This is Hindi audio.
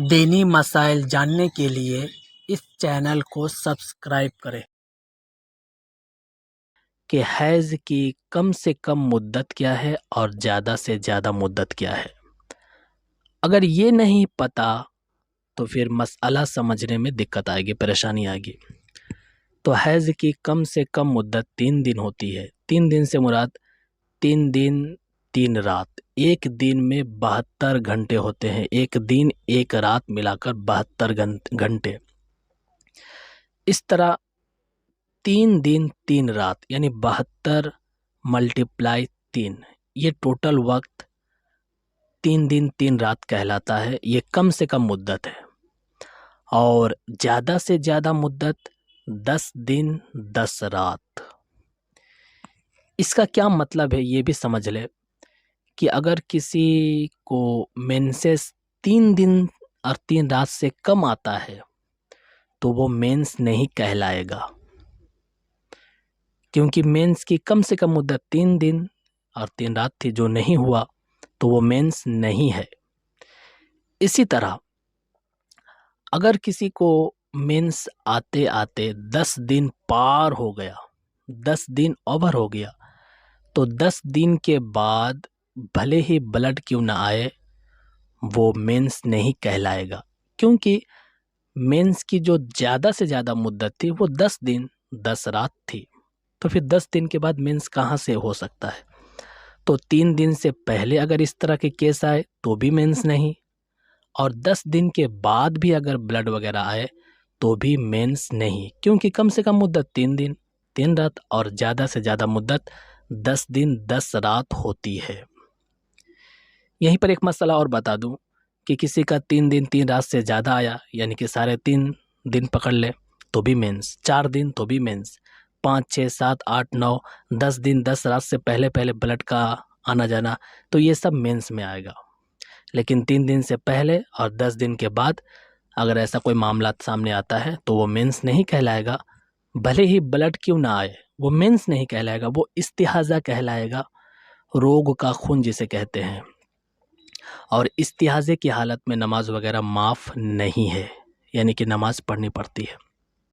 दीनी मसाइल जानने के लिए इस चैनल को सब्सक्राइब करें कि हैज़ की कम से कम मुद्दत क्या है और ज़्यादा से ज़्यादा मुद्दत क्या है। अगर ये नहीं पता तो फिर मसला समझने में दिक्कत आएगी, परेशानी आएगी। तो हैज़ की कम से कम मुद्दत 3 दिन होती है। 3 दिन से मुराद 3 दिन 3 रात। एक दिन में 72 घंटे होते हैं। एक दिन एक रात मिलाकर 72 घंटे। इस तरह 3 दिन 3 रात यानी 72 मल्टीप्लाई 3, ये टोटल वक्त 3 दिन 3 रात कहलाता है। ये कम से कम मुद्दत है। और ज़्यादा से ज़्यादा मुद्दत 10 दिन 10 रात। इसका क्या मतलब है ये भी समझ ले कि अगर किसी को मेंसेस 3 दिन और 3 रात से कम आता है तो वो मेंस नहीं कहलाएगा, क्योंकि मेंस की कम से कम मुद्दत 3 दिन और 3 रात थी। जो नहीं हुआ तो वो मेंस नहीं है। इसी तरह अगर किसी को मेंस आते आते 10 दिन पार हो गया, 10 दिन ओवर हो गया, तो 10 दिन के बाद भले ही ब्लड क्यों ना आए वो मेंस नहीं कहलाएगा, क्योंकि मेंस की जो ज़्यादा से ज़्यादा मुद्दत थी वो 10 दिन 10 रात थी। तो फिर 10 दिन के बाद मेंस कहाँ से हो सकता है। तो 3 दिन से पहले अगर इस तरह के केस आए तो भी मेंस नहीं, और 10 दिन के बाद भी अगर ब्लड वगैरह आए तो भी मेंस नहीं, क्योंकि कम से कम मुद्दत 3 दिन 3 रात और ज़्यादा से ज़्यादा मुद्दत 10 दिन 10 रात होती है। यहीं पर एक मसला और बता दूं कि किसी का 3 दिन 3 रात से ज़्यादा आया, यानी कि साढ़े 3 दिन पकड़ ले तो भी मेंस, 4 दिन तो भी मेंस, 5, 6, 7, 8, 9, 10 दिन 10 रात से पहले पहले ब्लड का आना जाना, तो ये सब मेंस में आएगा। लेकिन 3 दिन से पहले और 10 दिन के बाद अगर ऐसा कोई मामला सामने आता है तो वो मेंस नहीं कहलाएगा। भले ही ब्लड क्यों ना आए वो मेंस नहीं कहलाएगा, वो इस्तिहाज़ा कहलाएगा, रोग का खून जिसे कहते हैं। और इस्तिहाज़े की हालत में नमाज वगैरह माफ़ नहीं है, यानी कि नमाज पढ़नी पड़ती है।